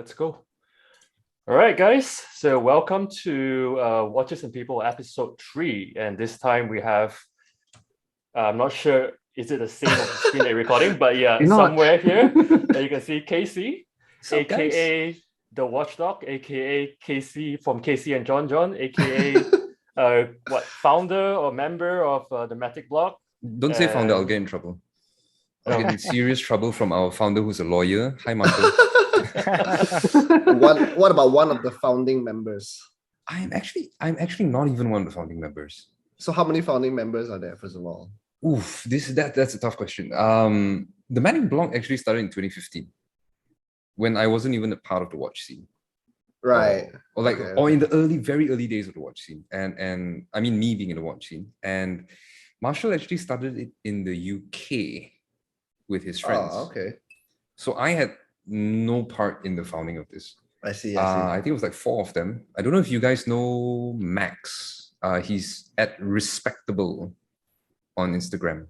let's go. All right, guys. So welcome to Watches and People episode 3. And this time we have, I'm not sure, is it the same on the screen that you're recording? But yeah, somewhere here, you can see Casey, aka the Watchdog, aka Casey from Casey and John, aka founder or member of the Matic blog. Don't say founder, I'll get in trouble. I'll get in serious trouble from our founder who's a lawyer. Hi, Marco. What about one of the founding members? I'm actually not even one of the founding members. So how many founding members are there, first of all? Oof, that's a tough question. The Matic blog actually started in 2015 when I wasn't even a part of the watch scene. Right. Or in the very early days of the watch scene. And I mean me being in the watch scene. And Marshall actually started it in the UK with his friends. Oh, okay. So I had no part in the founding of this. I see. I think it was like 4 of them. I don't know if you guys know Max. He's at Respectable on Instagram.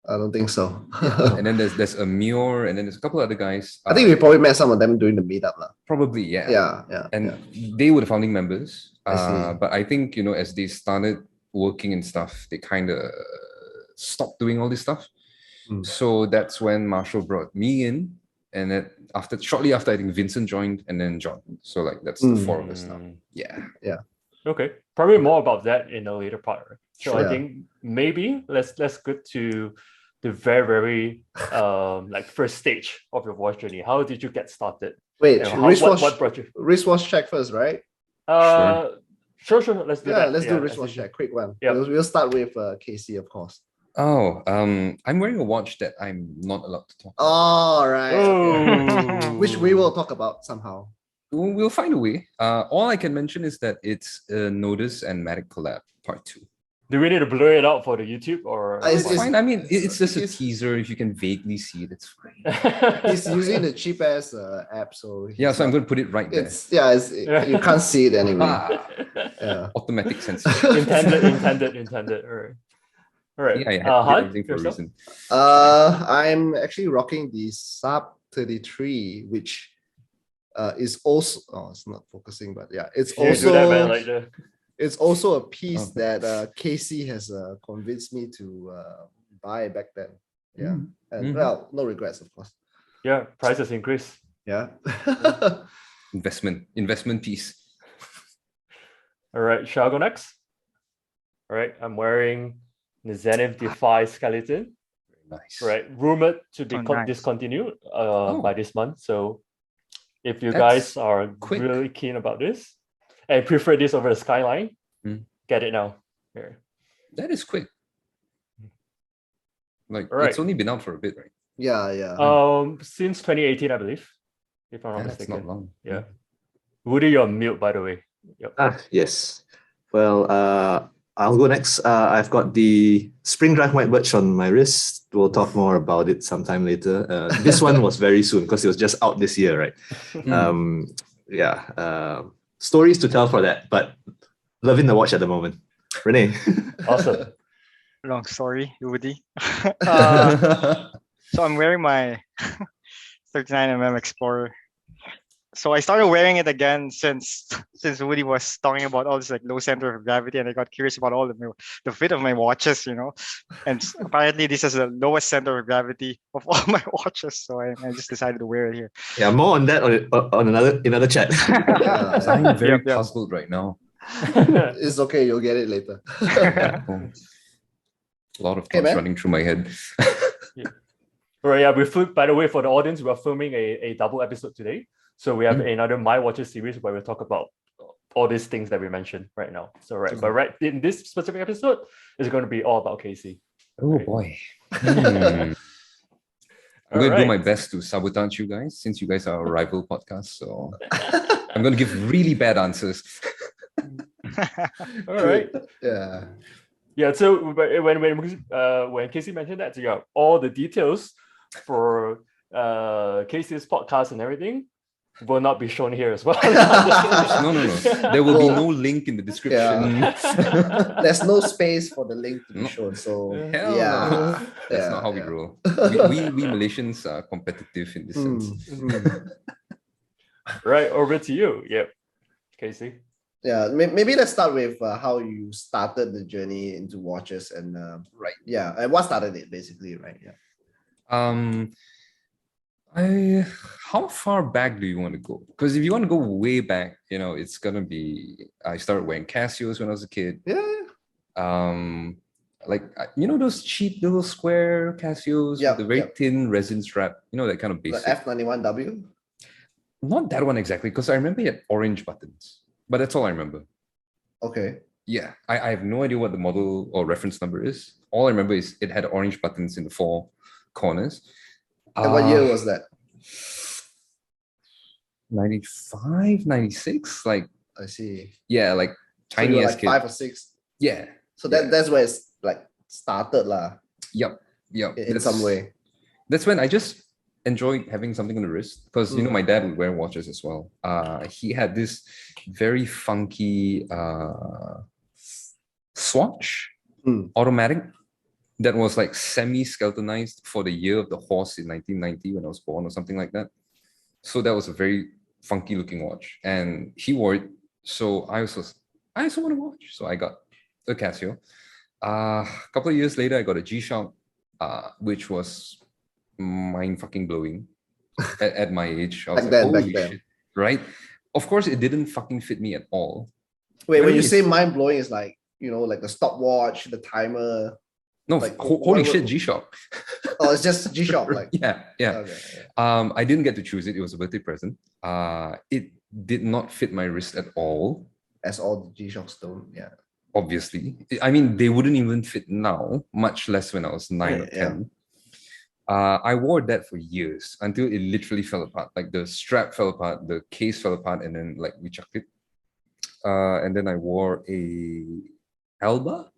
I don't think so. And then there's Amir, and then there's a couple other guys. I think we probably met some of them during the meetup. Probably, yeah. Yeah. And they were the founding members. I see. But I think, as they started working and stuff, they kind of stopped doing all this stuff. So that's when Marshall brought me in, and then shortly after, I think Vincent joined, and then John. So that's the 4 of us now. Yeah. Okay, probably more about that in a later part. Right? So Sure. I think maybe let's get to the very first stage of your watch journey. How did you get started? Wait, what brought you? Wristwatch check first, right? Sure. Let's do that. Let's do wristwatch check. Quick one. Yep. We'll start with Casey, of course. Oh, I'm wearing a watch that I'm not allowed to talk about. All right. Oh. Which we will talk about somehow. We'll find a way. All I can mention is that it's a Nodus and Matic collab part 2. Do we need to blur it out for the YouTube or? It's fine. I mean, it's just a teaser. If you can vaguely see it, it's fine. He's using the cheap ass app, so So I'm going to put it right there. You can't see it anyway. Automatic sense. Intended. All right. Yeah, I had everything for a yourself? reason. I'm actually rocking the Sub 33, which is also it's not focusing, but it's also it's also a piece that Casey has convinced me to buy back then. And no regrets, of course. Yeah, prices increase. Yeah. Investment piece. All right, shall I go next? All right, I'm wearing the Zenith Defy skeleton. Nice. Right, rumored to be discontinued by this month. So if you That's guys are quick. really keen about this and prefer this over the Skyline, get it now. Here. That is quick. Right. It's only been out for a bit, right? Yeah. Since 2018, I believe, if I'm not That's mistaken. not long. Yeah. Woody, you're on mute, by the way. Yep. Yes. Well, I'll go next. I've got the Spring Drive White Birch on my wrist. We'll talk more about it sometime later. This one was very soon because it was just out this year, right? Stories to tell for that, but loving the watch at the moment. Renee. Awesome. Long story, Woody. So I'm wearing my 39mm Explorer. So I started wearing it again since Woody was talking about all this low center of gravity, and I got curious about all the fit of my watches, And apparently this is the lowest center of gravity of all my watches, so I just decided to wear it here. Yeah, more on that on another chat. I'm very puzzled right now. It's okay, you'll get it later. A lot of thoughts running through my head. Right, by the way, for the audience, we are filming a double episode today. So we have another My Watches series where we talk about all these things that we mentioned right now. So but in this specific episode, it's going to be all about Casey. Oh boy. I'm going to do my best to sabotage you guys since you guys are a rival podcast. So I'm going to give really bad answers. All right. Yeah. So when Casey mentioned that, so all the details for Casey's podcast and everything will not be shown here as well. No. There will be no link in the description. There's no space for the link to be shown. So that's not how we roll. We Malaysians are competitive in this sense. Right, over to you. Yep. Casey. Yeah, maybe let's start with how you started the journey into watches and Right. yeah, and what started it basically, right? Yeah. How far back do you want to go? Because if you want to go way back, it's gonna be I started wearing Casios when I was a kid. Yeah. Those cheap little square Casios with the very thin resin strap, that kind of basic. The F91W? Not that one exactly, because I remember it had orange buttons, but that's all I remember. Okay. Yeah, I have no idea what the model or reference number is. All I remember is it had orange buttons in the four corners. And what year was that? 95, 96? Like, I see. Yeah, like tiny so as like kid. 5 or 6. Yeah. So that's where it's like started lah. Yep. In some way. That's when I just enjoyed having something on the wrist, because my dad would wear watches as well. He had this very funky Swatch automatic that was like semi-skeletonized for the year of the horse in 1990 when I was born or something like that. So that was a very funky looking watch, and he wore it. So I also want to watch. So I got a Casio. A couple of years later, I got a G-Shock, which was mind fucking blowing at my age. I was back then. Shit, right? Of course, it didn't fucking fit me at all. Wait, when you say mind blowing, it's like, like the stopwatch, the timer. No, like, holy shit, G-Shock. Oh, it's just G-Shock, like. Yeah. Okay. I didn't get to choose it. It was a birthday present. It did not fit my wrist at all. As all the G-Shocks don't, yeah. Obviously. I mean, they wouldn't even fit now, much less when I was 9 or 10. I wore that for years until it literally fell apart. Like the strap fell apart, the case fell apart, and then like we chucked it. And then I wore a Alba.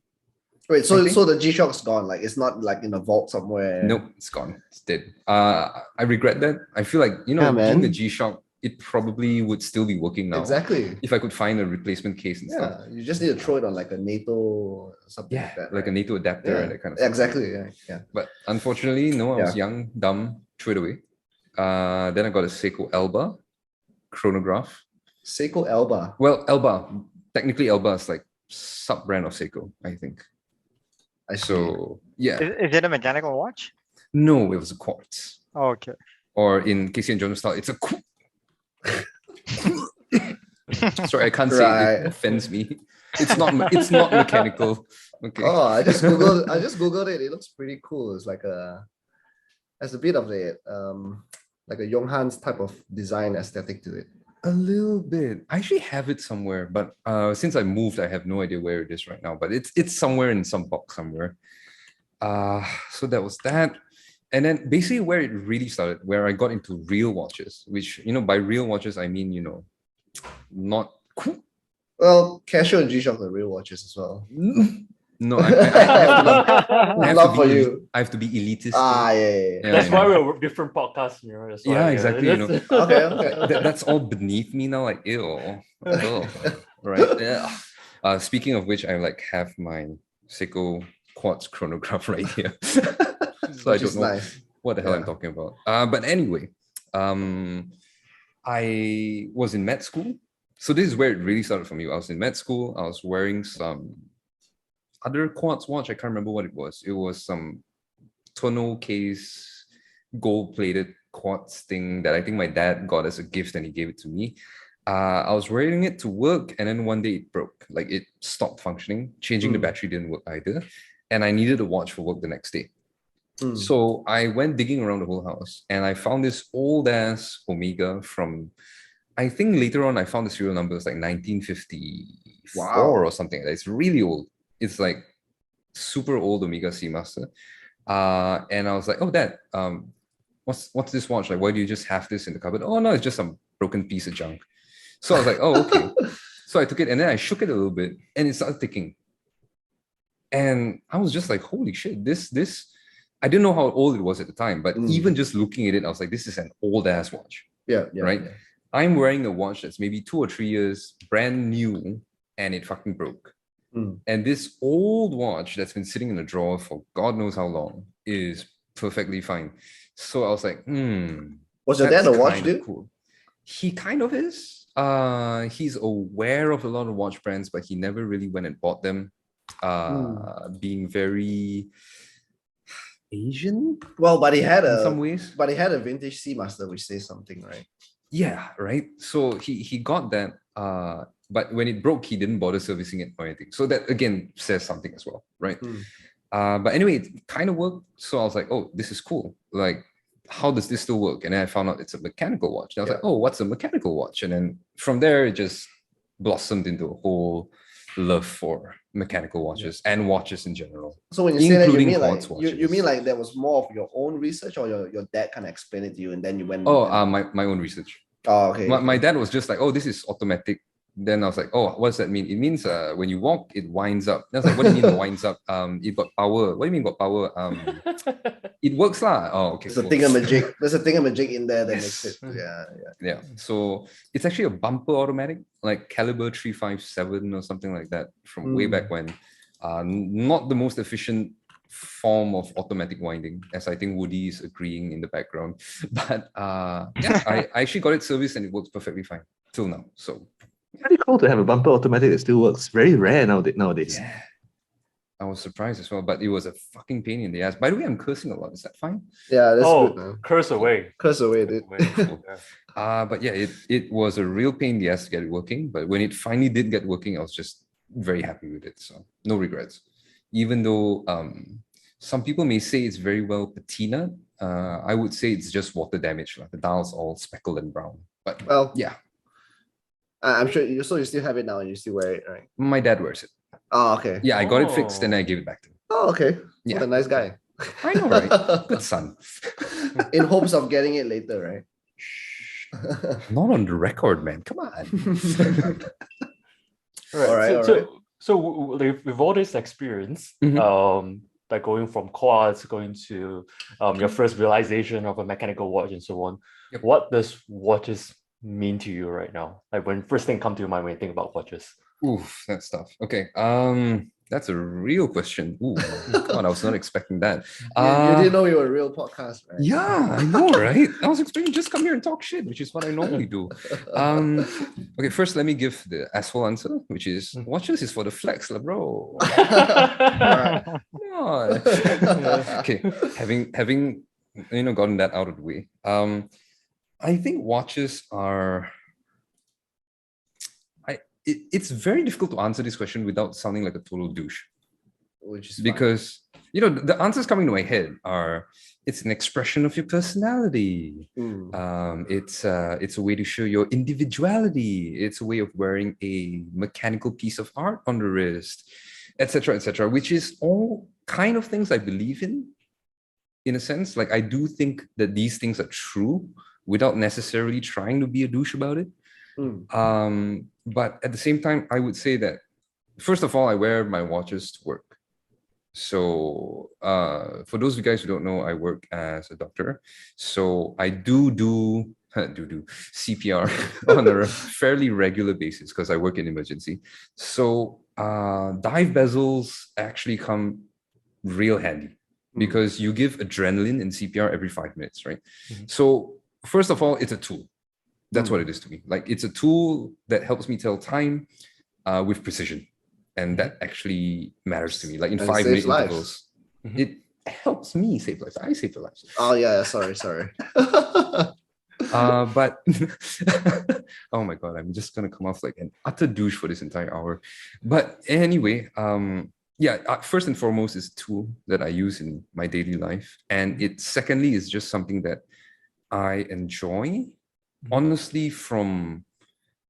Wait, so the G-Shock's gone? Like it's not like in a vault somewhere? Nope, it's gone. It's dead. I regret that. I feel like, being the G-Shock, it probably would still be working now. Exactly. If I could find a replacement case and stuff. Yeah, you just need to throw it on like a NATO or something like that. Like a NATO adapter and that kind of stuff. Exactly, yeah. But unfortunately, no, I was young, dumb, threw it away. Then I got a Seiko Elba chronograph. Seiko Elba? Well, Elba. Technically, Elba is like sub-brand of Seiko, I think. So, yeah. Is it a mechanical watch? No, it was a quartz. Oh, okay. Or in Casey and Jonas style, it's a sorry, I can't say it. It offends me. It's not mechanical. Okay. Oh, I just googled it. It looks pretty cool. It's like has a bit of a like a Jonghans type of design aesthetic to it. A little bit. I actually have it somewhere, but since I moved, I have no idea where it is right now. But it's somewhere in some box somewhere. So that was that. And then basically where it really started, where I got into real watches, which, by real watches, I mean, not cool. Well, Casio and G-Shock are real watches as well. No, I have to be elitist. Yeah. That's why we're different podcasts. That's why, exactly. Okay. That's all beneath me now. Like, ew. Right. Yeah. Speaking of which, I have my Seiko quartz chronograph right here. So I don't know what the hell I'm talking about. But anyway, I was in med school. So this is where it really started for me. I was in med school. I was wearing some other quartz watch. I can't remember what it was. It was some tonneau case, gold-plated quartz thing that I think my dad got as a gift and he gave it to me. I was wearing it to work, and then one day it broke. Like it stopped functioning. Changing the battery didn't work either. And I needed a watch for work the next day. So I went digging around the whole house and I found this old ass Omega from, I think later on I found the serial number was like 1954 or something like that. It's really old. It's like super old Omega Seamaster. And I was like, oh, Dad, what's this watch? Like, why do you just have this in the cupboard? Oh, no, it's just some broken piece of junk. So I was like, oh, okay. So I took it and then I shook it a little bit and it started ticking. And I was just like, holy shit, this, I didn't know how old it was at the time, but even just looking at it, I was like, this is an old ass watch. Yeah. Right? Yeah. I'm wearing a watch that's maybe 2 or 3 years brand new and it fucking broke. And this old watch that's been sitting in a drawer for God knows how long is perfectly fine. So I was like, was your dad a watch dude? Cool. He kind of is. He's aware of a lot of watch brands, but he never really went and bought them. Being very Asian. Well, but he had in some ways. But he had a vintage Seamaster, which says something, right? Yeah, right. So he got that. But when it broke, he didn't bother servicing it or anything. So that again says something as well, right? But anyway, it kind of worked. So I was like, oh, this is cool. Like, how does this still work? And then I found out it's a mechanical watch. And I was like, oh, what's a mechanical watch? And then from there, it just blossomed into a whole love for mechanical watches and watches in general. So when you say that, you mean like you mean like there was more of your own research, or your dad kind of explained it to you and then you went? My own research. Oh, okay. My dad was just like, oh, this is automatic. Then I was like, oh, what does that mean? It means when you walk, it winds up. I was like, what do you mean it winds up? It got power. What do you mean got power? It works lah. Oh, okay. There's a thingamajig. There's a thingamajig in there that makes it. Yeah. So it's actually a bumper automatic, like caliber 357 or something like that from way back when. Not the most efficient form of automatic winding, as I think Woody is agreeing in the background. But I actually got it serviced and it works perfectly fine till now. So pretty cool to have a bumper automatic that still works. Very rare nowadays. Yeah. I was surprised as well, but it was a fucking pain in the ass. By the way, I'm cursing a lot. Is that fine? Yeah, that's good, man. Curse away. Curse away, dude. But yeah, it was a real pain in the ass to get it working. But when it finally did get working, I was just very happy with it. So no regrets. Even though some people may say it's very well patina, I would say it's just water damage. The dial's all speckled and brown. But well, yeah. I'm sure you still have it now and you still wear it, right? My dad wears it. Oh, okay. Yeah, I got it fixed and I gave it back to him. Oh, okay. Yeah. What a nice guy. I know, right? Good son. In hopes of getting it later, right? Not on the record, man. Come on. All right. So with all this experience, like going from quartz, going to your first realization of a mechanical watch and so on, what does watches mean to you right now? Like when first thing come to your mind when you think about watches? Oof, that's tough. Okay. That's a real question. Ooh, God, I was not expecting that. You didn't know you were a real podcast, right? Yeah, I know, right? I was expecting just come here and talk shit, which is what I normally do. Okay, first let me give the asshole answer, which is watches is for the flex, bro. Okay, having gotten that out of the way. I think watches are. It's very difficult to answer this question without sounding like a total douche. Which is because the answers coming to my head are it's an expression of your personality. It's a way to show your individuality. It's a way of wearing a mechanical piece of art on the wrist, etc., which is all kind of things I believe in a sense. Like I do think that these things are true without necessarily trying to be a douche about it. But at the same time, I would say that first of all, I wear my watches to work. So for those of you guys who don't know, I work as a doctor. So I do CPR on a fairly regular basis because I work in emergency. So dive bezels actually come real handy because you give adrenaline in CPR every 5 minutes, right? So first of all, it's a tool. That's what it is to me. Like it's a tool that helps me tell time with precision. And that actually matters to me. Like in 5 minute intervals. It helps me save lives. I save the lives. Oh yeah, sorry. But oh my God, I'm just gonna come off like an utter douche for this entire hour. But anyway, first and foremost is a tool that I use in my daily life. And it secondly is just something that I enjoy. Honestly, from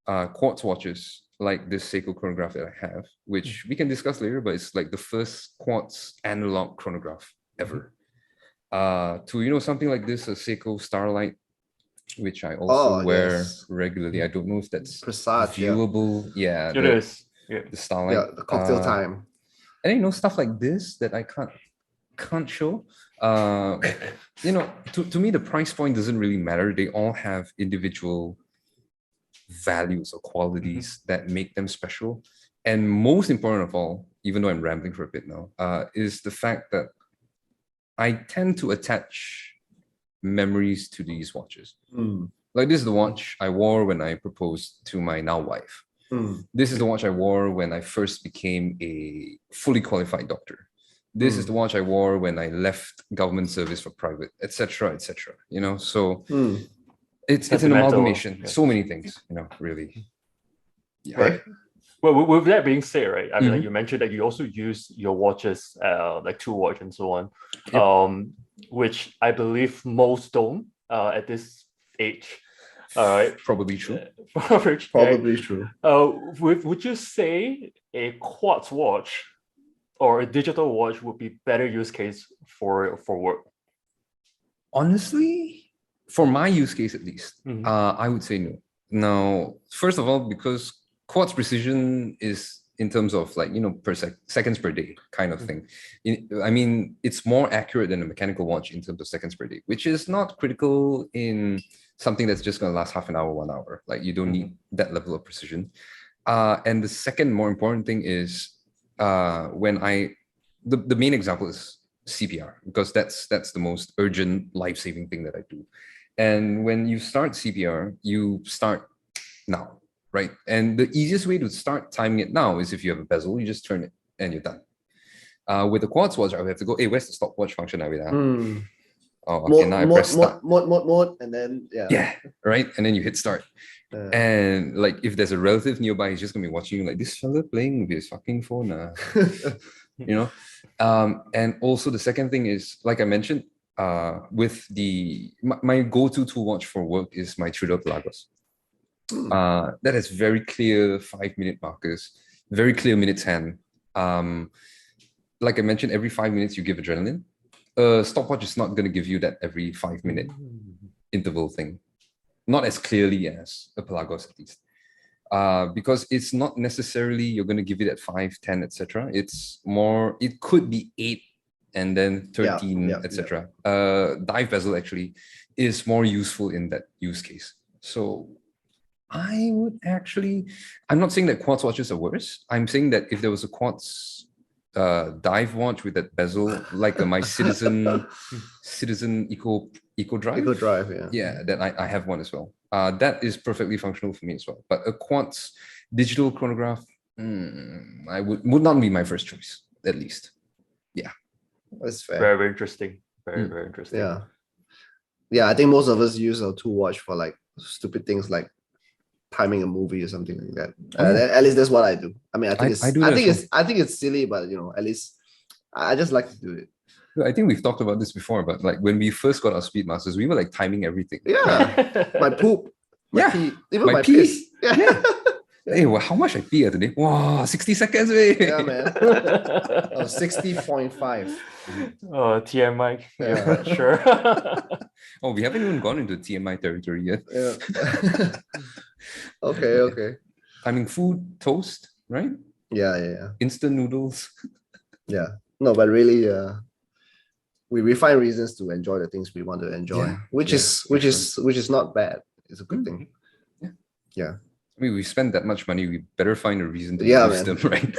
quartz watches like this Seiko chronograph that I have, which we can discuss later, but it's like the first quartz analog chronograph ever. To something like this, a Seiko Starlight, which I also wear regularly. I don't know if that's viewable. Yeah, it is. The Starlight. Yeah, the cocktail time. And stuff like this that I can't show. To me, the price point doesn't really matter. They all have individual values or qualities that make them special. And most important of all, even though I'm rambling for a bit now, is the fact that I tend to attach memories to these watches. Like this is the watch I wore when I proposed to my now wife. This is the watch I wore when I first became a fully qualified doctor. This is the watch I wore when I left government service for private, etc., etc. You know, so it's an amalgamation. Yeah. So many things, you know, really. Yeah. Right. Well, with that being said, right, I mean, like you mentioned that you also use your watches, like True Watch and so on, which I believe most don't at this age. All right. Probably true. Probably true. Would you say a quartz watch or a digital watch would be better use case for work? Honestly, for my use case at least, I would say no. Now, first of all, because quartz precision is in terms of like, you know, per seconds per day kind of thing. I mean, it's more accurate than a mechanical watch in terms of seconds per day, which is not critical in something that's just going to last half an hour, 1 hour. Like you don't need that level of precision. And the second more important thing is when the main example is CPR, because that's the most urgent life-saving thing that I do. And when you start CPR, you start now, right? And the easiest way to start timing it now is if you have a bezel, you just turn it and you're done. With the quartz watch, I would have to go, hey, where's the stopwatch function? Oh, okay, now I press start. Mode, and then, yeah, right? And then you hit start. And like, if there's a relative nearby, he's just gonna be watching you like, this fella playing with his fucking phone. You know? And also the second thing is, like I mentioned, with my go-to tool watch for work is my Tudor Pelagos. That has very clear 5-minute markers, very clear minutes hand. Like I mentioned, every 5 minutes you give adrenaline. Stopwatch is not going to give you that every 5-minute interval thing, not as clearly as a Pelagos at least, because it's not necessarily you're going to give it at 5, 10, etc. It's more, it could be 8 and then 13, etc. Dive bezel actually is more useful in that use case. So I would actually, I'm not saying that quartz watches are worse. I'm saying that if there was a quartz dive watch with that bezel, like my Citizen Eco Drive. Yeah, that I have one as well. That is perfectly functional for me as well. But a quartz digital chronograph, I would not be my first choice, at least. Yeah, that's fair. Very interesting. Very interesting. Yeah. I think most of us use our tool watch for like stupid things like timing a movie or something like that. At least that's what I do. I mean, I think it's silly, but you know, at least I just like to do it. I think we've talked about this before, but like when we first got our Speedmasters, we were like timing everything. Yeah, my poop, my pee, even my pee. piss. Yeah. Hey, well, how much I pee today? Wow, 60 seconds, man. Yeah, man. 60.5. TMI. Yeah, sure. Oh, we haven't even gone into TMI territory yet. Yeah. Okay. I mean, food, toast, right? Yeah. Instant noodles. Yeah. No, but really, we find reasons to enjoy the things we want to enjoy, which is not bad. It's a good thing. Yeah. I mean, we spend that much money, we better find a reason to use them, right?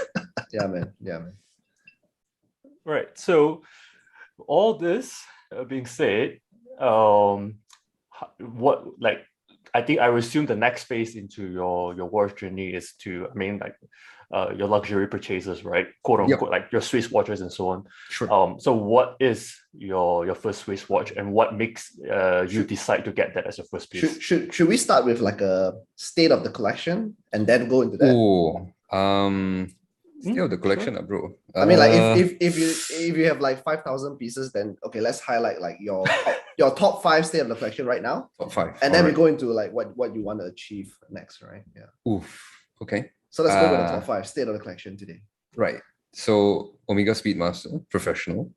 Yeah, man. Right. So, all this being said, what like I think I would assume the next phase into your watch journey is to, I mean, like your luxury purchases, right? Quote unquote, like your Swiss watches and so on. Sure. So what is your first Swiss watch, and what makes you decide to get that as your first piece? Should we start with like a state of the collection and then go into that? State of the collection, bro. I mean, like if you have like 5,000 pieces, then okay, let's highlight like your top 5 state of the collection right now. Top 5. And then we go into like what you want to achieve next, right? Yeah. Okay. So let's go with the top 5 state of the collection today. Right. So Omega Speedmaster, professional.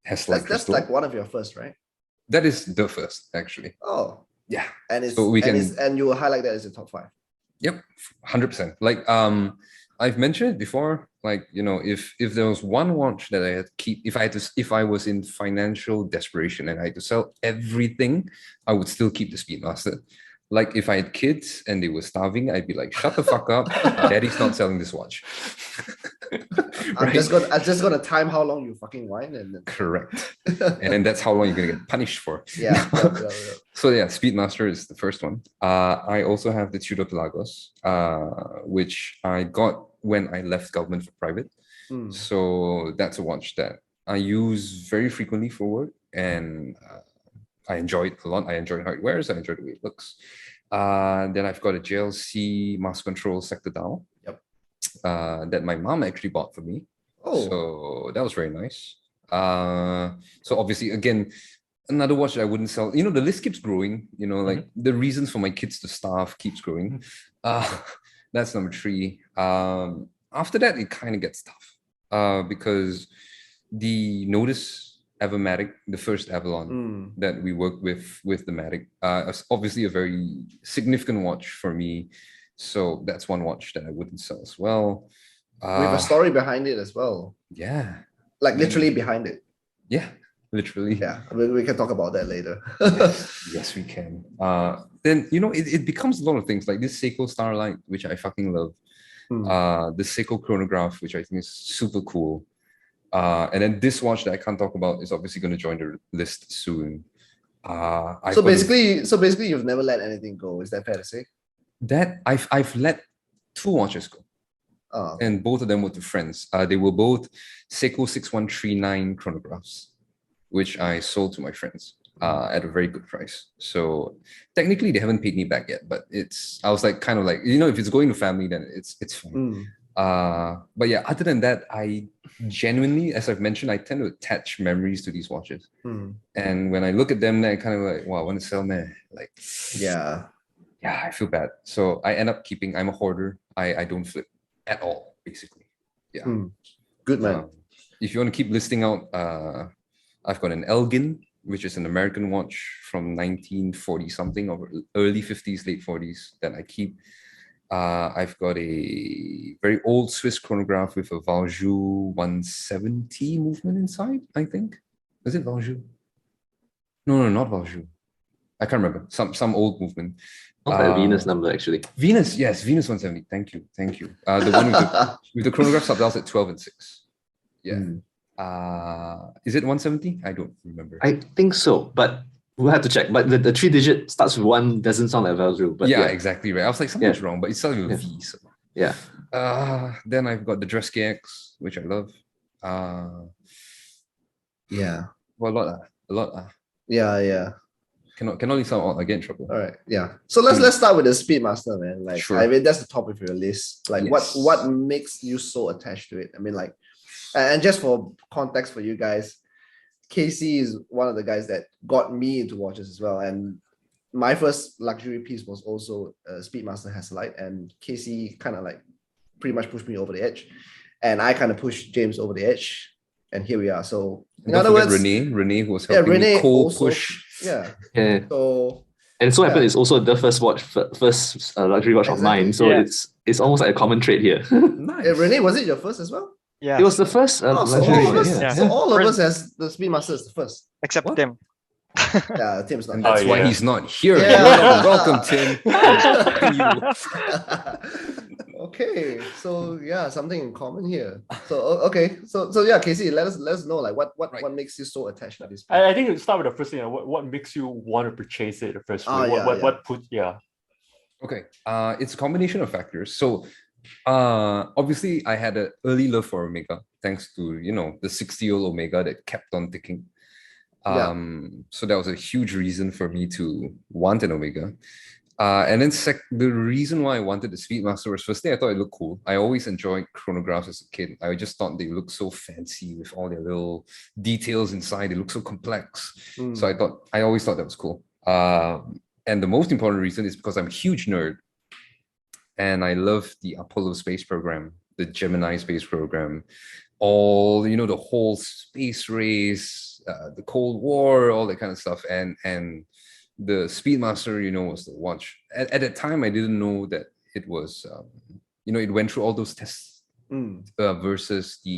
That's like one of your first, right? That is the first, actually. Oh. Yeah. And you will highlight that as the top 5. Yep, 100%. Like I've mentioned it before, like, you know, if there was one watch that I had to keep, if I was in financial desperation and I had to sell everything, I would still keep the Speedmaster. Like if I had kids and they were starving, I'd be like, shut the fuck up. Daddy's not selling this watch. I'm just gonna time how long you fucking whine and then... Correct. And then that's how long you're gonna get punished for. Yeah. So yeah, Speedmaster is the first one. I also have the Tudor Pelagos, which I got when I left government for private. So that's a watch that I use very frequently for work, and I enjoy it a lot. I enjoy how it wears. I enjoy the way it looks. Then I've got a JLC Master Control Sector Dial. Yep. That my mom actually bought for me. Oh. So that was very nice. So obviously, again, another watch that I wouldn't sell. You know, the list keeps growing. You know, like the reasons for my kids to starve keeps growing. That's number 3. After that, it kind of gets tough because the Notice Evermatic, the first Avalon that we worked with the Matic, is obviously a very significant watch for me. So that's one watch that I wouldn't sell as well. With a story behind it as well. Yeah. Like literally behind it. Yeah, literally. Yeah, we can talk about that later. Yes, we can. Then, you know, it becomes a lot of things like this Seiko Starlight, which I fucking love. The Seiko chronograph, which I think is super cool. And then this watch that I can't talk about is obviously going to join the list soon. So basically, you've never let anything go. Is that fair to say? That I've let 2 watches go. And both of them were to friends. They were both Seiko 6139 chronographs, which I sold to my friends at a very good price. So technically, they haven't paid me back yet, but I was like, kind of like, you know, if it's going to family, then it's fine. But yeah, other than that, I genuinely, as I've mentioned, I tend to attach memories to these watches. And when I look at them, then I kind of like, wow, I want to sell, man. Like, yeah, I feel bad. So I end up keeping. I'm a hoarder. I don't flip at all, basically. Yeah. Good man. If you want to keep listing out, I've got an Elgin, which is an American watch from 1940 something or early 50s, late 40s that I keep. I've got a very old Swiss chronograph with a Valjoux 170 movement inside, I think. Is it Valjoux? No, not Valjoux. I can't remember. Some old movement. Not a Venus number, actually. Venus, yes, Venus 170. Thank you. The one with the chronograph subdials at 12 and 6. Yeah. Is it 170? I don't remember. I think so, but we'll have to check. But the 3-digit starts with 1, doesn't sound like Valjoux. But yeah, exactly right. I was like, something's wrong, but it's starting with a V. So. Yeah. Then I've got the Dress KX, which I love. Yeah. Well, a lot. Yeah. Cannot list out all. I get in trouble. All right, yeah. So let's start with the Speedmaster, man. Like, sure. I mean, that's the top of your list. Like, what makes you so attached to it? I mean, like, and just for context for you guys, Casey is one of the guys that got me into watches as well. And my first luxury piece was also a Speedmaster Hasselite, and Casey kind of like pretty much pushed me over the edge, and I kind of pushed James over the edge, and here we are. So in other words, Renee who was helping me push. Yeah. So and so happened it's also the first luxury watch of mine. So it's almost like a common trait here. Nice. Renee, was it your first as well? Yeah. It was the first luxury watch. So all of us has the Speedmaster is the first. Except Tim. Yeah, Tim's not. And that's why he's not here. Yeah. Welcome, Tim. Okay, so yeah, something in common here. So okay, so yeah, Casey, let us know like what makes you so attached to this piece? I think we'll start with the first thing. What makes you want to purchase it the first place? Okay, it's a combination of factors. So obviously I had an early love for Omega, thanks to the 60-year-old Omega that kept on ticking. So that was a huge reason for me to want an Omega. And then the reason why I wanted the Speedmaster was, firstly, I thought it looked cool. I always enjoyed chronographs as a kid. I just thought they looked so fancy with all their little details inside. They look so complex. So I always thought that was cool. And the most important reason is because I'm a huge nerd. And I love the Apollo space program, the Gemini space program, all, the whole space race, the Cold War, all that kind of stuff. And the Speedmaster, was the watch. At that time, I didn't know that it was, it went through all those tests versus the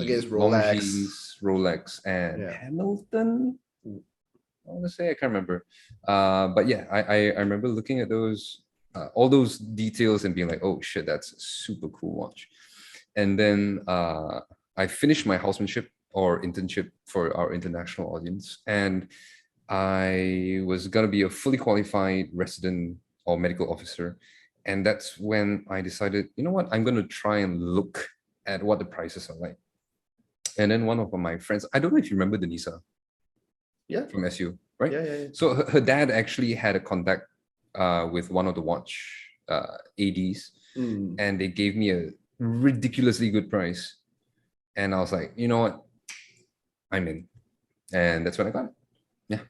Rolex and Hamilton. I want to say, I can't remember. But yeah, I remember looking at those, all those details and being like, oh shit, that's a super cool watch. And then I finished my housemanship or internship for our international audience. And I was gonna be a fully qualified resident or medical officer. And that's when I decided, you know what, I'm gonna try and look at what the prices are like. And then one of my friends, I don't know if you remember Denisa. Yeah. From SU, right? Yeah. So her dad actually had a contact with one of the watch ADs, and they gave me a ridiculously good price. And I was like, you know what? I'm in. And that's when I got it.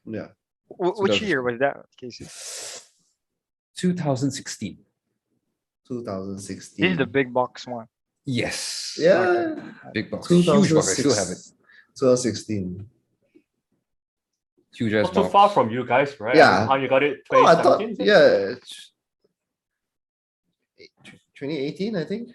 Yeah. Which year was that, Casey? 2016. 2016. This is the big box one. Yes. Yeah. Big box. Huge box. I still have it. 2016. Huge ass Not too box. far from you guys, right? Yeah. How you got it? Oh, I thought, 2017? yeah. 2018, I think.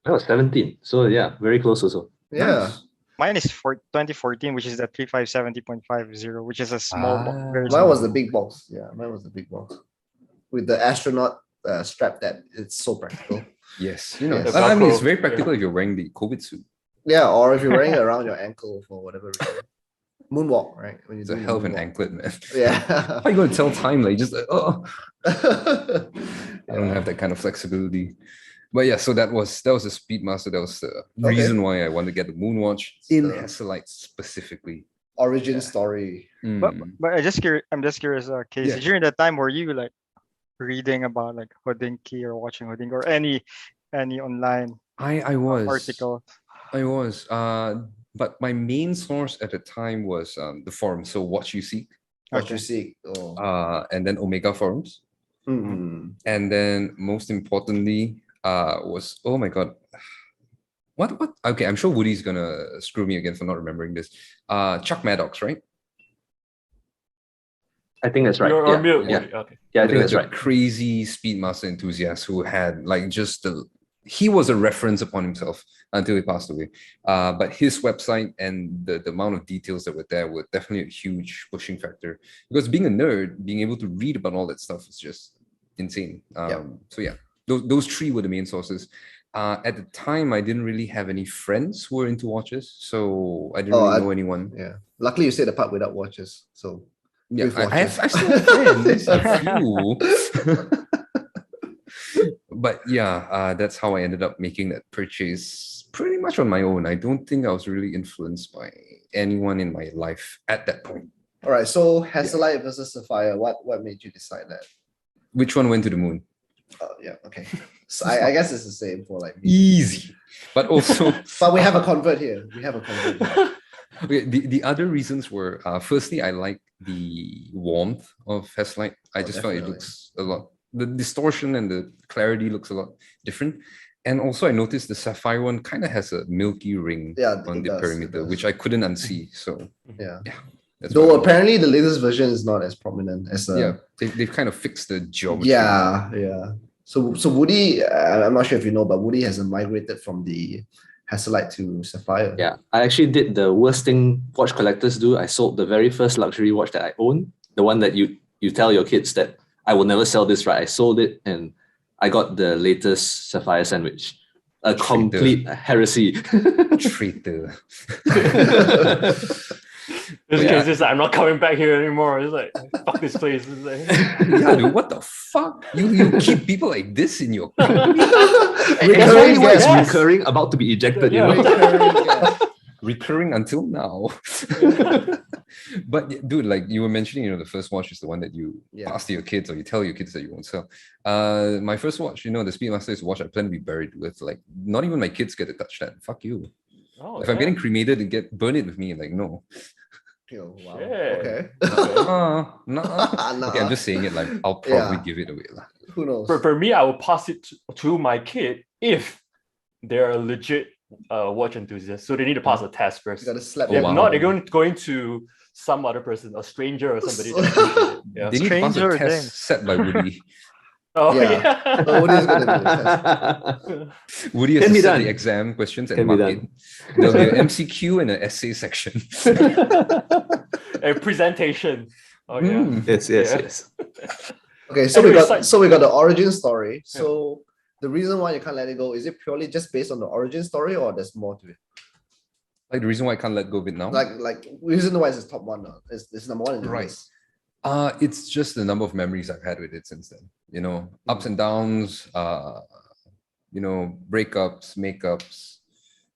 Oh, 17. So yeah, very close also. Yeah. Nice. Mine is for 2014, which is the 3570.50, which is a small box. Very Mine small. was the big box. Yeah, mine was the big box. With the astronaut strap that it's so practical. Yes. You know, Yes. I mean, it's Velcro, very practical if you're wearing the COVID suit. Yeah, or if you're wearing it around your ankle for whatever reason. Moonwalk, right? When you It's a do hell of an moonwalk. anklet, man. Yeah. How are you going to tell time? Like, just, oh. I don't have that kind of flexibility. But yeah, so that was the Speedmaster. That was the reason why I wanted to get the Moonwatch in Hasselite specifically. Origin story. But I'm just curious, Casey. Yeah. During that time, were you like reading about like Hodinkee or watching Hodinkee or any online I was article? I was. But my main source at the time was the forum. So Watch You Seek. What you see. Oh. And then Omega forums. Mm. And then most importantly, was, oh my god. What? Okay, I'm sure Woody's gonna screw me again for not remembering this. Chuck Maddox, right? I think that's right. You're on mute. Yeah. Okay. Yeah, I think that's the right. crazy Speedmaster enthusiast who had like he was a reference upon himself until he passed away. But his website and the amount of details that were there were definitely a huge pushing factor. Because being a nerd, being able to read about all that stuff is just insane. So yeah, those three were the main sources. At the time, I didn't really have any friends who were into watches, so I didn't really know anyone. Yeah. Luckily, you said the part without watches. So Yeah, with I watches. still have friends, a few. But yeah, that's how I ended up making that purchase pretty much on my own. I don't think I was really influenced by anyone in my life at that point. All right. So Hasselite versus Sapphire. What made you decide that? Which one went to the moon? Yeah. Okay. So I guess it's the same for like me. Easy. But also, But we have a convert here. okay, the other reasons were firstly, I like the warmth of Hasselite. I just felt it definitely. looks a lot. The distortion and the clarity looks a lot different. And also I noticed the Sapphire one kind of has a milky ring on the perimeter, which I couldn't unsee. So Yeah. that's Though what I apparently the latest version is not as prominent as they've kind of fixed the geometry. Yeah. So Woody, I'm not sure if you know, but Woody has migrated from the Hasselite to Sapphire. Yeah, I actually did the worst thing watch collectors do. I sold the very first luxury watch that I own, the one that you tell your kids that I will never sell this, right? I sold it and I got the latest Sapphire sandwich. A complete heresy. Traitor. This case is like, I'm not coming back here anymore. It's like, fuck this place. It's like, Yeah, dude, what the fuck? You keep people like this in your company? Recurring Yes. guest, recurring, about to be ejected, you Yeah, know? Recurring until now. But dude, like you were mentioning, the first watch is the one that you pass to your kids or you tell your kids that you won't sell. My first watch, the Speedmaster is a watch I plan to be buried with. Like, not even my kids get to touch that. Fuck you. If I'm getting cremated, burn it with me. Like, no. Oh, wow. Shit. Okay. No. Nah. Okay, I'm just saying it like I'll probably give it away. Who knows? For me, I will pass it to my kid if they're a legit watch enthusiast. So they need to pass a test first. You gotta slap Oh, If wow. not, they're going to some other person, a stranger or somebody. that appreciate it. Yeah. They need to pass a Stranger test things. set by Woody. Oh Yeah. yeah. So Woody's gonna do the test. Woody has Can to be set done. the exam questions and Can be mark it. done. There'll be an MCQ and an essay section. A presentation. Oh yeah. Yes. Okay, so Anyway, we got the origin story. So the reason why you can't let it go, is it purely just based on the origin story or there's more to it? Like the reason why I can't let go of it now? Like reason why it's top one now. It's number one in the Right. list. It's just the number of memories I've had with it since then. You know, ups and downs, you know, breakups, makeups,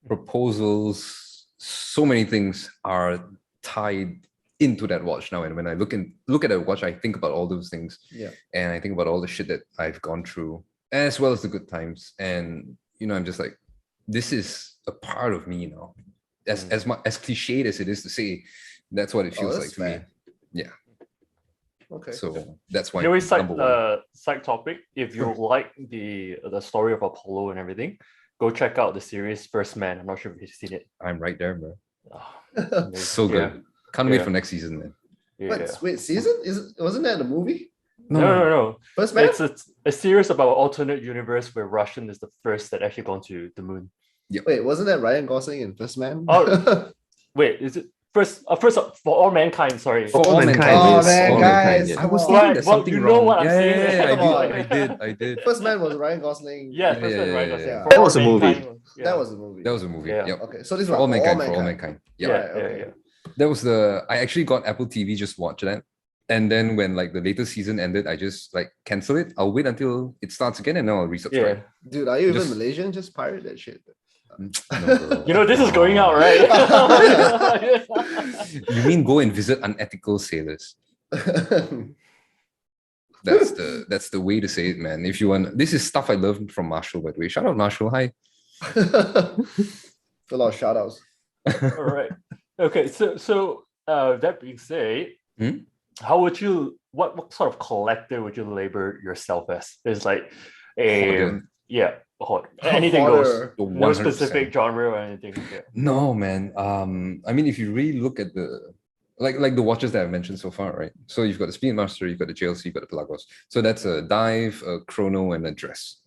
proposals, so many things are tied into that watch now. And when I look at that watch, I think about all those things. Yeah. And I think about all the shit that I've gone through, as well as the good times. And you know, I'm just like, this is a part of me now. As cliched as it is to say, that's what it feels like to me. Yeah. Okay. So that's why. Can we side topic? If you like the story of Apollo and everything, go check out the series First Man. I'm not sure if you've seen it. I'm right there, bro. Oh, So good. Can't wait for next season, man. Wait, season? Wasn't that a movie? No. First Man? It's a series about an alternate universe where Russian is the first that actually gone to the moon. Yep. Wait, wasn't that Ryan Gosling in First Man? Oh, wait, is it first for all mankind? Sorry, For all mankind. Oh Yes, man, all guys, mankind, I was come thinking on. there's Well, something you know wrong. what I'm saying. Yeah, I did. First Man was Ryan Gosling. Yeah, First Man, right? Yeah. For That all was a movie. mankind, yeah. That was a movie. That was a movie. Yeah. Yep. Okay, so this For one all mankind. Yeah, Yeah. okay. That was I actually got Apple TV just to watch that. And then when like the latest season ended, I just like cancel it. I'll wait until it starts again and then I'll resubscribe. Yeah. Dude, are you even Just- Malaysian? Just pirate that shit. No, bro. You know, this is going out, right? You mean go and visit unethical sailors? That's the way to say it, man. If you want, this is stuff I learned from Marshall, by the way. Shout out Marshall. Hi. A lot of shout outs. All right. Okay. So that being said, Hmm? how would you? What sort of collector would you label yourself as? There's like a anything goes. Hoarder. No 100%. specific genre or anything. Yeah. No, man. I mean, if you really look at the like the watches that I've mentioned so far, right? So you've got the Speedmaster, you've got the JLC, you've got the Pelagos. So that's a dive, a chrono, and a dress.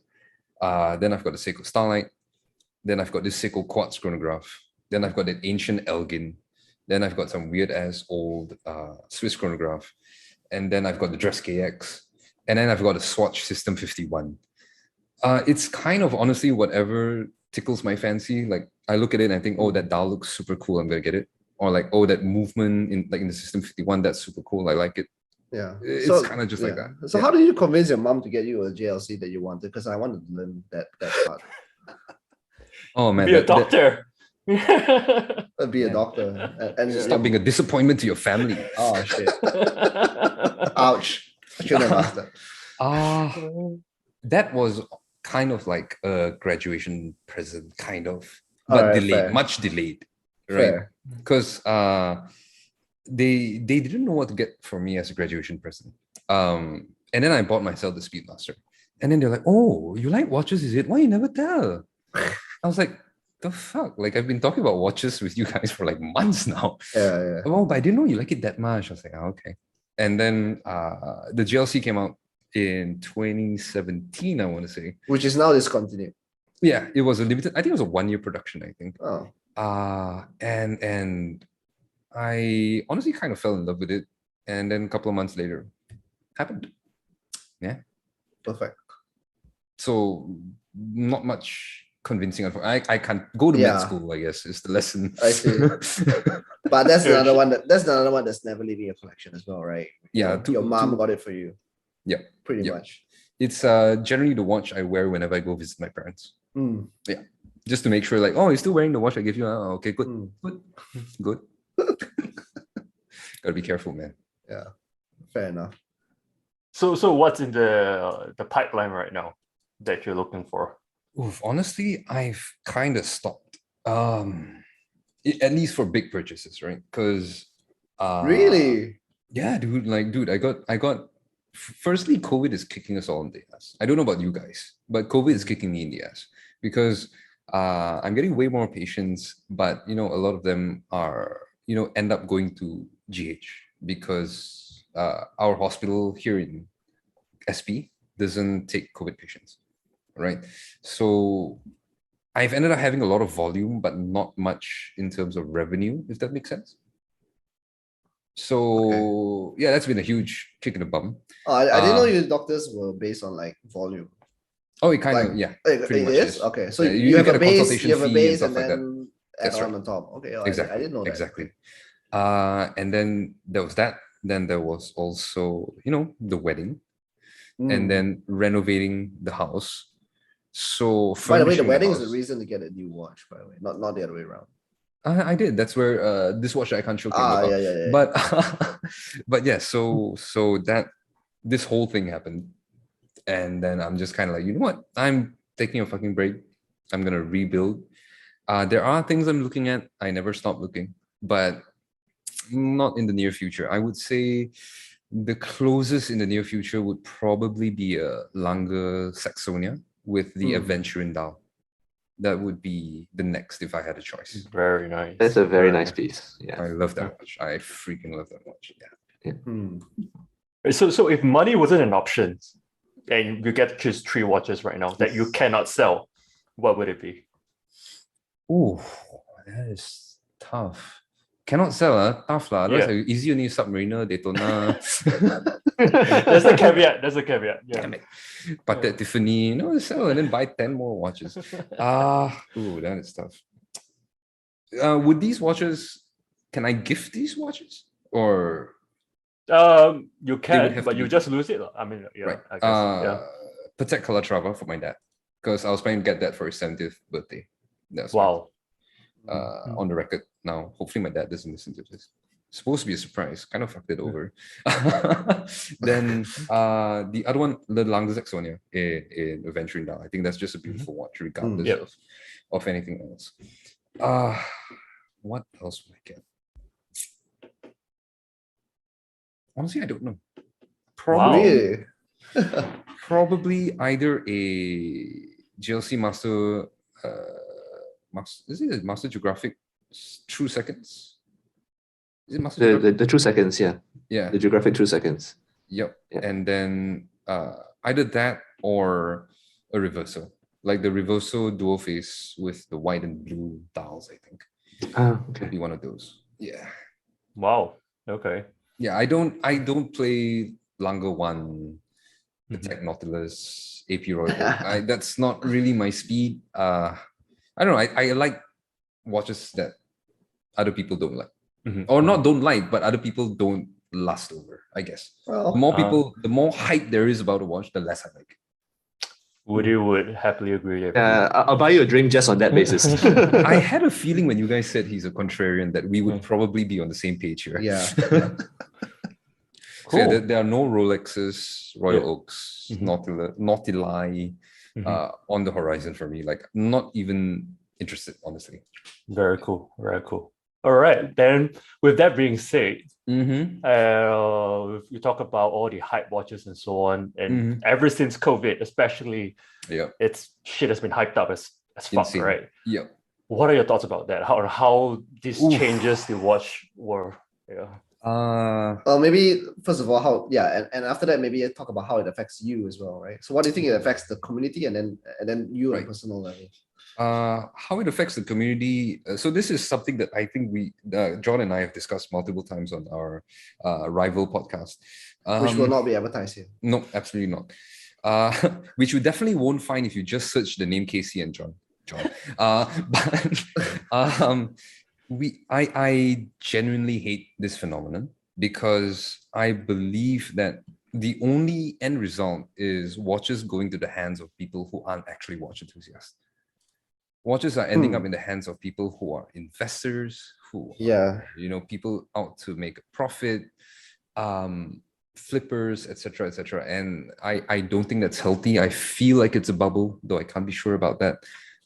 Then I've got the Seiko Starlight. Then I've got this Seiko Quartz chronograph. Then I've got that ancient Elgin. Then I've got some weird ass old Swiss chronograph. And then I've got the Dress KX. And then I've got a Swatch System 51. It's kind of honestly whatever tickles my fancy. Like I look at it and I think, oh, that dial looks super cool. I'm gonna get it. Or like, oh, that movement in the System 51, that's super cool. I like it. Yeah. It's kind of just like that. So how did you convince your mom to get you a JLC that you wanted? Because I wanted to learn that part. Oh man, Be a doctor. Be a doctor. And stop being a disappointment to your family. Oh shit. Ouch. I shouldn't have asked that. That was kind of like a graduation present, kind of, but Alright, delayed, fair. much delayed, right? Fair. Because they didn't know what to get for me as a graduation present. And then I bought myself the Speedmaster, and then they're like, "Oh, you like watches? Is it? Why you never tell?" I was like, "The fuck!" Like I've been talking about watches with you guys for like months now. Yeah. Oh, but I didn't know you like it that much. I was like, "Oh, okay." And then the GLC came out in 2017, I want to say. Which is now discontinued. Yeah, it was a limited. I think it was a 1-year production. I think. Oh. And I honestly kind of fell in love with it, and then a couple of months later, happened. Yeah. Perfect. So not much convincing. I can't go to med school, I guess, is the lesson. I see. But that's another one that's never leaving your collection as well, right? Yeah. Your mom got it for you. Yeah. Pretty much. It's generally the watch I wear whenever I go visit my parents. Mm. Yeah. Just to make sure, like, oh, you're still wearing the watch I gave you. Oh, okay, good. Good. Gotta be careful, man. Yeah. Fair enough. So what's in the pipeline right now that you're looking for? Oof, honestly, I've kind of stopped. At least for big purchases, right? Because Really? yeah, dude, I got firstly, COVID is kicking us all in the ass. I don't know about you guys, but COVID is kicking me in the ass because I'm getting way more patients, but a lot of them are, end up going to GH because our hospital here in SP doesn't take COVID patients, right? So I've ended up having a lot of volume, but not much in terms of revenue, if that makes sense. So yeah, that's been a huge kick in the bum. Oh, I didn't know your doctors were based on like volume. Oh, it kind of, Like, yeah. It pretty much is? is. Okay. So Yeah, you have get a a base, consultation you have a fee and base, stuff and like that. then That's add-on right. on top. Okay, I Exactly. didn't know that. Exactly. And then there was that. Then there was also, the wedding, and then renovating the house. So By the way, the furnishing wedding is house. the reason to get a new watch. By the way, not the other way around. I did. That's where this watch I can't show came about. Yeah. But yeah, so that this whole thing happened, and then I'm just kind of like, you know what? I'm taking a fucking break. I'm gonna rebuild. There are things I'm looking at. I never stop looking, but not in the near future. I would say the closest in the near future would probably be a Lange Saxonia with the Aventurin dial. That would be the next if I had a choice. Very nice. That's a very nice piece. Yeah. I love that watch. I freaking love that watch. Yeah. So if money wasn't an option, and you get to choose 3 watches right now that you cannot sell, what would it be? Oh, that is tough. Cannot sell, tough lah. Yeah. Like easy only Submariner, Daytona. There's a caveat. Yeah. Damn it. Patek Tiffany, sell and then buy 10 more watches. That is tough. Would these watches, can I gift these watches? Or you can, but you just lose it. I mean, yeah, right. I guess, Patek Calatrava for my dad, because I was planning to get that for his 70th birthday. That's wow. On the record now. Hopefully my dad doesn't listen to this. It's supposed to be a surprise. Kind of fucked it over. Then the other one, the Lange Saxonia in Aventurin dial. I think that's just a beautiful watch, regardless of anything else. What else would I get? Honestly, I don't know. Probably. Probably either a GLC Master. Is it a Master Geographic True Seconds? Is it Master the True Seconds? Yeah. Yeah. The Geographic True Seconds. Yep. Yeah. And then either that or a Reverso, like the Reverso dual face with the white and blue dials. I think. Okay. Could be one of those. Yeah. Wow. Okay. Yeah. I don't play Lange One, the Tech Nautilus, AP Royal. That's not really my speed. I don't know. I like watches that other people don't like, or not don't like, but other people don't lust over. I guess. Well, the more hype there is about a watch, the less I like it. Woody would happily agree. I'll buy you a drink just on that basis. I had a feeling when you guys said he's a contrarian that we would probably be on the same page here. Yeah. Cool. So yeah, there are no Rolexes, Royal Oaks, Nautili on the horizon for me. Like, not even interested, honestly. Very cool. Very cool. All right. Then, with that being said, you talk about all the hype watches and so on, and ever since COVID, especially, shit has been hyped up as fuck, insane. Right? Yeah. What are your thoughts about that? How these changes the watch were? Yeah. Well, maybe first of all, and after that, maybe talk about how it affects you as well, right? So, what do you think it affects the community, and then you on a personal level? How it affects the community. So this is something that I think John and I have discussed multiple times on our rival podcast, Which will not be advertised here. No, absolutely not. Which you definitely won't find if you just search the name Casey and John. I genuinely hate this phenomenon because I believe that the only end result is watches going to the hands of people who aren't actually watch enthusiasts. Watches are ending up in the hands of people who are investors, who are, people out to make a profit, flippers, etc., etc. And I don't think that's healthy. I feel like it's a bubble, though I can't be sure about that.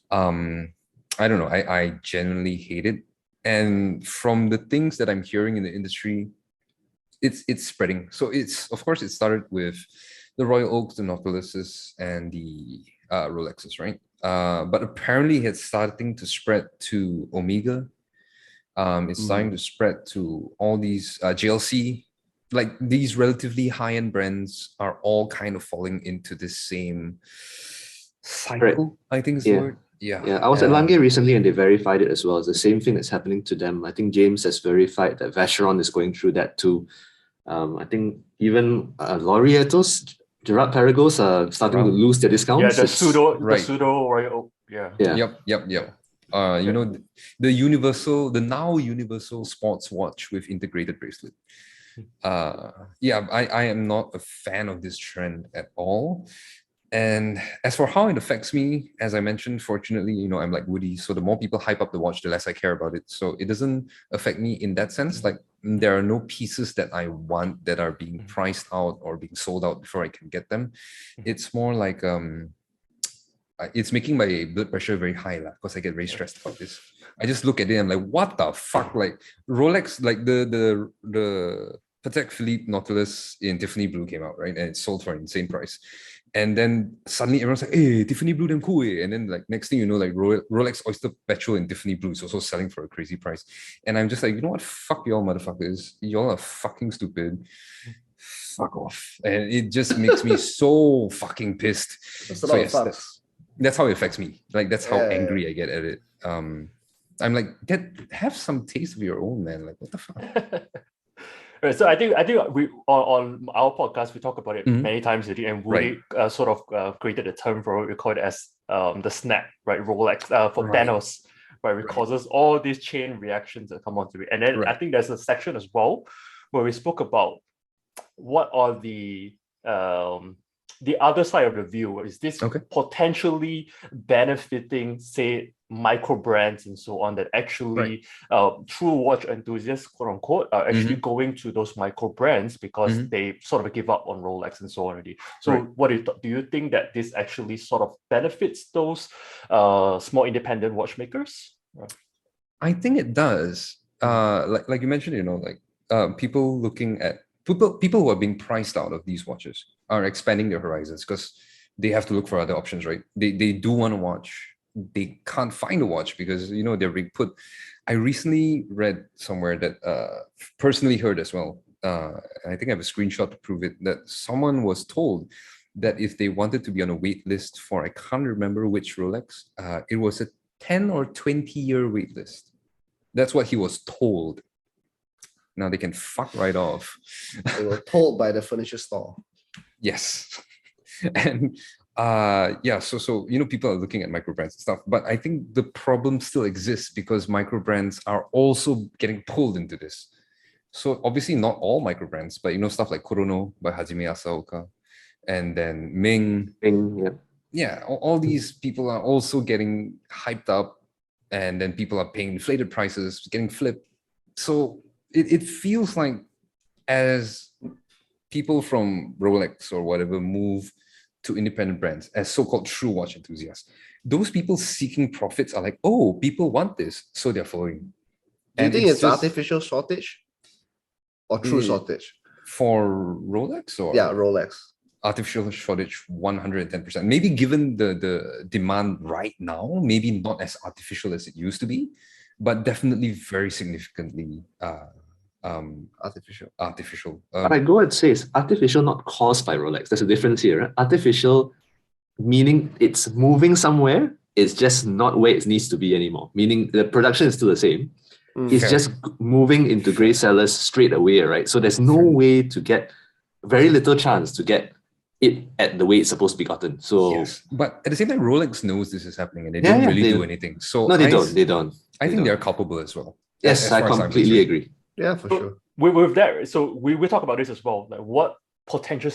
I don't know. I genuinely hate it. And from the things that I'm hearing in the industry, it's spreading. So of course it started with the Royal Oaks, the Nautiluses, and the Rolexes, right? But apparently it's starting to spread to Omega. It's starting to spread to all these JLC, like these relatively high-end brands are all kind of falling into this same cycle, I think is the word. I was at Lange recently and they verified it as well. It's the same thing that's happening to them. I think James has verified that Vacheron is going through that too. I think even L'Oreal's Gerard Perregaux are starting to lose their discounts. Yeah, the pseudo Royal Oak. Yeah. Yep. You know, the now universal sports watch with integrated bracelet. Yeah, I am not a fan of this trend at all. And as for how it affects me, as I mentioned, fortunately, you know, I'm like Woody. So the more people hype up the watch, the less I care about it. So it doesn't affect me in that sense. Like there are no pieces that I want that are being priced out or being sold out before I can get them. It's more like it's making my blood pressure very high because I get very stressed about this. I just look at it and I'm like, what the fuck? Like Rolex, like the Patek Philippe Nautilus in Tiffany blue came out, right? And it sold for an insane price. And then suddenly everyone's like, hey, Tiffany blue, damn cool. And then like next thing you know, like Rolex Oyster Petrol in Tiffany blue is also selling for a crazy price. And I'm just like, you know what? Fuck y'all motherfuckers. Y'all are fucking stupid. Fuck off. And it just makes me so fucking pissed. That's a lot of fucks. That's how it affects me. Like that's how angry I get at it. I'm like, have some taste of your own, man. Like what the fuck? Right, so I think we on our podcast we talk about it many times already, and we sort of created a term for it. We call it as the snap, right? Rolex for Thanos, right? It causes all these chain reactions that come onto it, and then I think there's a section as well where we spoke about what are the other side of the view. Is this potentially benefiting, say, micro brands and so on that actually true watch enthusiasts, quote unquote, are actually going to those micro brands because they sort of give up on Rolex and so on already. So what do you think that this actually sort of benefits those small independent watchmakers? I think it does. Like you mentioned, you know, like people looking at people who are being priced out of these watches are expanding their horizons because they have to look for other options, right? They do want to watch. They can't find a watch because, you know, they're being put. I recently read somewhere that personally heard as well. I think I have a screenshot to prove it, that someone was told that if they wanted to be on a wait list for, I can't remember which Rolex, it was a 10 or 20-year wait list. That's what he was told. Now they can fuck right off. They were told by the furniture store. Yes. And so you know, people are looking at micro brands and stuff, but I think the problem still exists because micro brands are also getting pulled into this. So obviously not all micro brands, but you know, stuff like Kurono by Hajime Asaoka, and then Ming, all these people are also getting hyped up, and then people are paying inflated prices, getting flipped. So it feels like as people from Rolex or whatever move to independent brands as so-called true watch enthusiasts, those people seeking profits are like, oh, people want this, so they're following. Do you think it's just artificial shortage or true shortage? For Rolex or? Yeah, Rolex. Artificial shortage, 110%. Maybe given the demand right now, maybe not as artificial as it used to be, but definitely very significantly artificial. But I go and say it's artificial, not caused by Rolex. There's a difference here. Right? Artificial meaning it's moving somewhere. It's just not where it needs to be anymore. Meaning the production is still the same. It's just moving into grey sellers straight away, right? So there's no way to get, very little chance to get it at the way it's supposed to be gotten. So, but at the same time, Rolex knows this is happening and they don't really do anything. So no, they don't. I think they're culpable as well. Yes, I completely agree. Yeah, for sure. With that, so we talk about this as well. Like what potential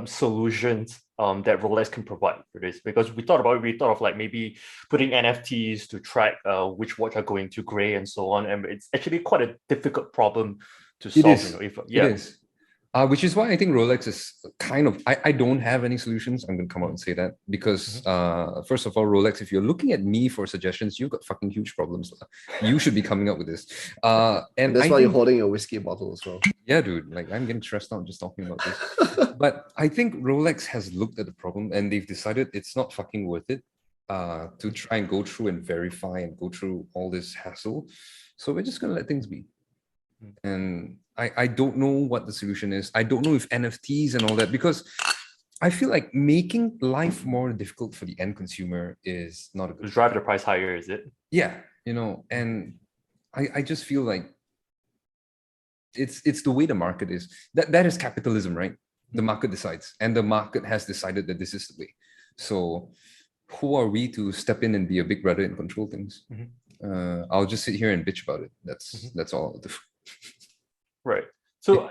solutions that Rolex can provide for this? Because we thought of like maybe putting NFTs to track which watch are going to grey and so on, and it's actually quite a difficult problem to solve. It is. Which is why I think Rolex is kind of, I don't have any solutions. I'm going to come out and say that because first of all, Rolex, if you're looking at me for suggestions, you've got fucking huge problems. You should be coming up with this. And that's why you're holding a whiskey bottle as well. Yeah, dude, like I'm getting stressed out just talking about this. But I think Rolex has looked at the problem and they've decided it's not fucking worth it to try and go through and verify and go through all this hassle. So we're just going to let things be. And I don't know what the solution is. I don't know if NFTs and all that, because I feel like making life more difficult for the end consumer is not a good. Drive the price higher, is it? Yeah, you know, and I just feel like it's the way the market is. That is capitalism, right? The market decides, and the market has decided that this is the way. So who are we to step in and be a big brother and control things? I'll just sit here and bitch about it. That's all I'll do. Right. So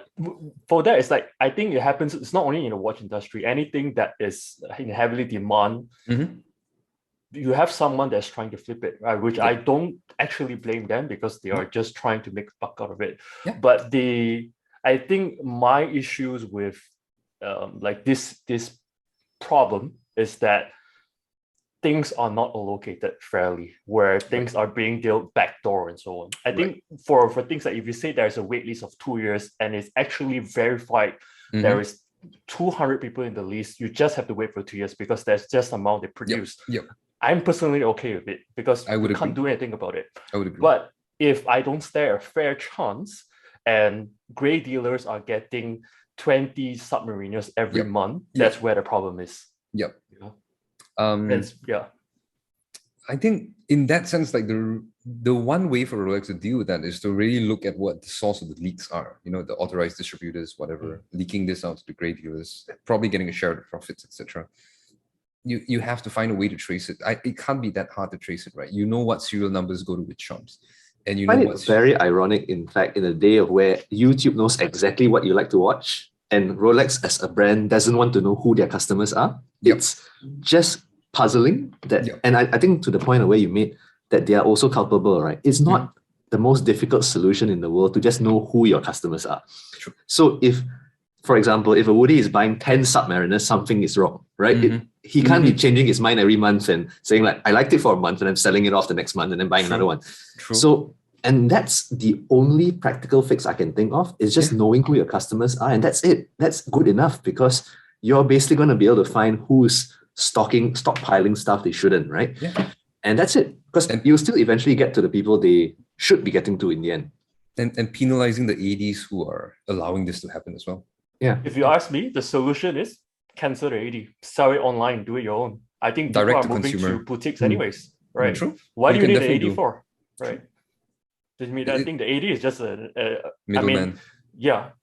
for that, it's like, I think it happens, it's not only in the watch industry, anything that is in heavily demand, you have someone that's trying to flip it, right? Which I don't actually blame them, because they are just trying to make a buck out of it. But I think my issues with like this problem is that things are not allocated fairly, where things are being dealt backdoor and so on. I think for things like, if you say there's a wait list of 2 years and it's actually verified, there is 200 people in the list, you just have to wait for 2 years because that's just the amount they produce. I'm personally okay with it because we can't do anything about it. I would agree. But if I don't stand a fair chance and gray dealers are getting 20 submariners every month, that's where the problem is. You know? I think in that sense, like the one way for Rolex to deal with that is to really look at what the source of the leaks are. You know, the authorized distributors, whatever, leaking this out to the gray dealers, probably getting a share of the profits, etc. You have to find a way to trace it. It can't be that hard to trace it, right? You know what serial numbers go to which shops. And you know what's very ironic, in fact, in a day of where YouTube knows exactly what you like to watch, and Rolex as a brand doesn't want to know who their customers are. It's just puzzling that, and I think to the point of where you made that they are also culpable, right? It's not the most difficult solution in the world to just know who your customers are. So if, for example, if a Woody is buying 10 Submariners, something is wrong, right? He can't be changing his mind every month and saying like, I liked it for a month and I'm selling it off the next month and then buying another one. So, and that's the only practical fix I can think of, is just knowing who your customers are. And that's it. That's good enough, because you're basically going to be able to find who's stockpiling stuff they shouldn't, right? And that's it. Because you'll still eventually get to the people they should be getting to in the end. And penalizing the ADs who are allowing this to happen as well. If you ask me, the solution is cancel the AD, sell it online, do it your own. I think people Direct are to moving consumer. to boutiques anyways, right? True. Why do you need an definitely AD for, right? I mean, I think the AD is just a middleman.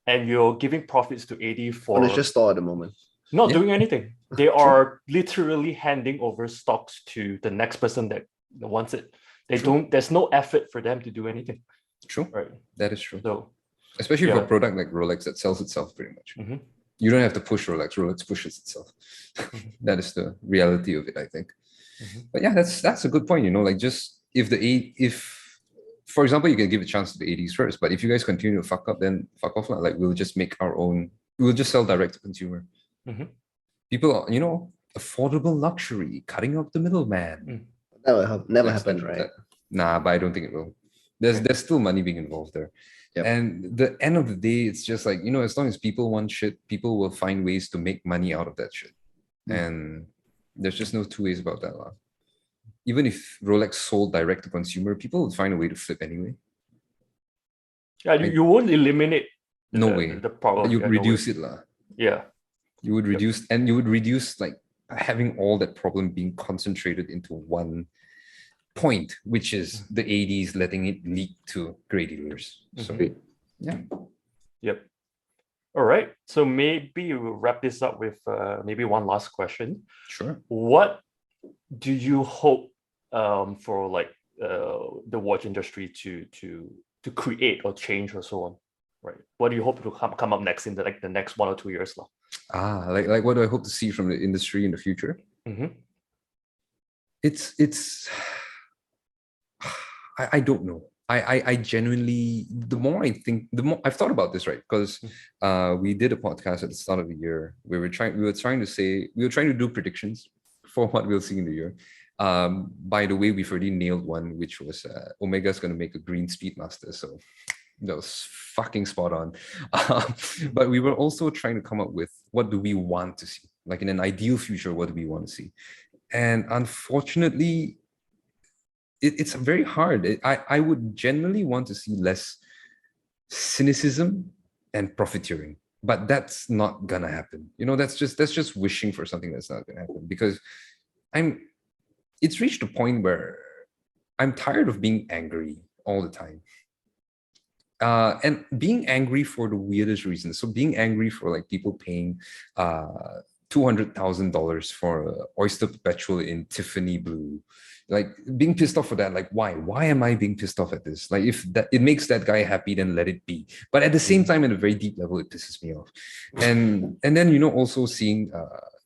And you're giving profits to AD for Furniture store at the moment. not doing anything. They are literally handing over stocks to the next person that wants it. They don't. There's no effort for them to do anything. True. Right. That is true. So, especially for a product like Rolex that sells itself pretty much. You don't have to push Rolex. Rolex pushes itself. That is the reality of it, I think. But yeah, that's a good point. You know, like just for example, you can give a chance to the ADs first, but if you guys continue to fuck up, then fuck off. Like we'll just make our own. We'll just sell direct to consumer. People, you know, affordable luxury, cutting out the middleman. That will never happen, right? Nah, but I don't think it will. There's still money being involved there. And the end of the day, it's just like, you know, as long as people want shit, people will find ways to make money out of that shit. And there's just no two ways about that. Even if Rolex sold direct to consumer, people would find a way to flip anyway. Yeah, you won't eliminate the problem. You'd reduce it. You would reduce, and you would reduce like having all that problem being concentrated into one point, which is the ADs letting it leak to gray dealers. So All right. So maybe we'll wrap this up with maybe one last question. Sure. What do you hope for like the watch industry to create or change or so on? Right. What do you hope to come up next in the next 1 or 2 years? Like what do I hope to see from the industry in the future? It's I don't know. I genuinely, the more I think, the more I've thought about this, right? Because we did a podcast at the start of the year where we were trying to do predictions for what we'll see in the year. By the way, we've already nailed one, which was Omega's going to make a green Speedmaster. So that was fucking spot on. But we were also trying to come up with, what do we want to see? Like in an ideal future, what do we want to see? And unfortunately, it's very hard. I would generally want to see less cynicism and profiteering, but that's not gonna happen. You know, that's just wishing for something that's not gonna happen, because it's reached a point where I'm tired of being angry all the time. And being angry for the weirdest reasons. So being angry for like people paying $200,000 for an Oyster Perpetual in Tiffany blue. Like being pissed off for that, like why am I being pissed off at this? Like if that it makes that guy happy, then let it be. But at the same time, at a very deep level, it pisses me off. And then also seeing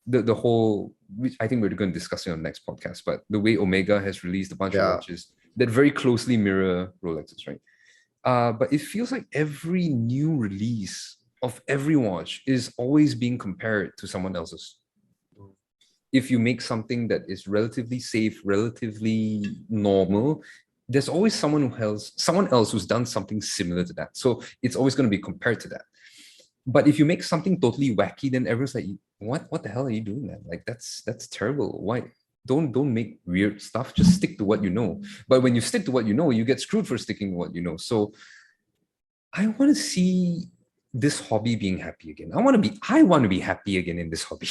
the whole, which I think we're going to discuss it on the next podcast, but the way Omega has released a bunch of watches that very closely mirror Rolexes, right? But it feels like every new release of every watch is always being compared to someone else's. If you make something that is relatively safe, relatively normal, there's always someone else who's done something similar to that. So it's always going to be compared to that. But if you make something totally wacky, then everyone's like, what the hell are you doing, man? Like that's terrible. Why? Don't make weird stuff. Just stick to what you know. But when you stick to what you know, you get screwed for sticking to what you know. So I want to see this hobby being happy again. I want to be happy again in this hobby.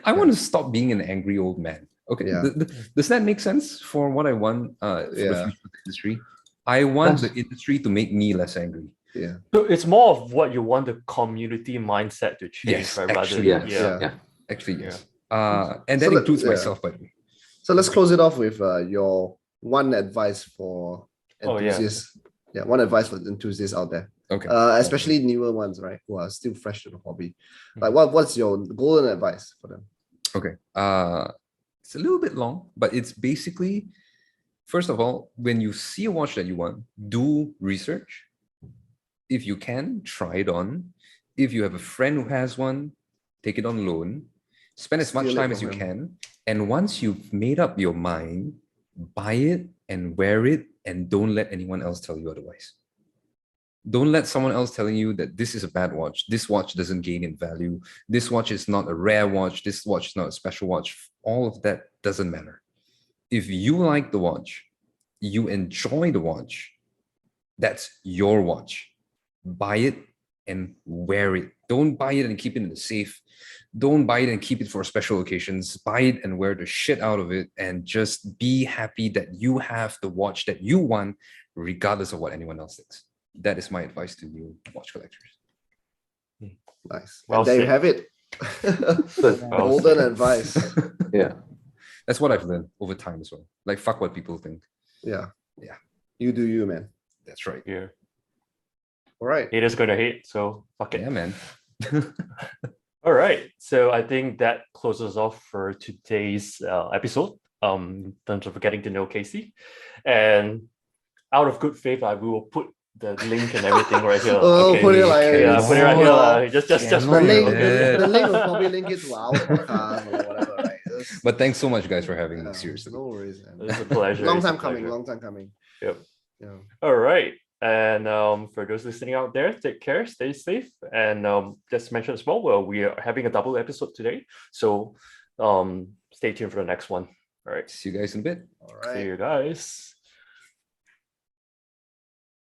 I want to stop being an angry old man. Okay. Yeah. Does that make sense for what I want for the future of the industry? I want the industry to make me less angry. Yeah. So it's more of what you want the community mindset to change, Yes, right? actually, Yeah. Actually, yes. And that includes myself, by the way. So let's close it off with your one advice for enthusiasts. One advice for enthusiasts out there. Okay. Especially newer ones, right? Who are still fresh to the hobby. Like what's your golden advice for them? Okay. It's a little bit long, but it's basically, first of all, when you see a watch that you want, do research. If you can, try it on. If you have a friend who has one, take it on loan. Spend as much time as you can. And once you've made up your mind, buy it and wear it, and don't let anyone else tell you otherwise. Don't let someone else telling you that this is a bad watch. This watch doesn't gain in value. This watch is not a rare watch. This watch is not a special watch. All of that doesn't matter. If you like the watch, you enjoy the watch, that's your watch. Buy it and wear it. Don't buy it and keep it in the safe. Don't buy it and keep it for special occasions. Buy it and wear the shit out of it, and just be happy that you have the watch that you want, regardless of what anyone else thinks. That is my advice to new watch collectors. Nice. Well, there you have it. Golden advice. Yeah. That's what I've learned over time as well. Like, fuck what people think. Yeah. Yeah. You do you, man. That's right. Yeah. All right. Haters gonna hate, so fuck it. Yeah, man. All right. So I think that closes off for today's episode. In terms of getting to know Casey. And out of good faith, we will put the link and everything right here. Put it like put it right here. Just the link will probably link it to our podcast or whatever, right? But thanks so much, guys, for having me. Seriously. No worries, man. It's a pleasure. Long time coming. Yep. Yeah. All right. And for those listening out there, take care, stay safe. And just mention as well, we are having a double episode today. So stay tuned for the next one. All right. See you guys in a bit. All right. See you guys.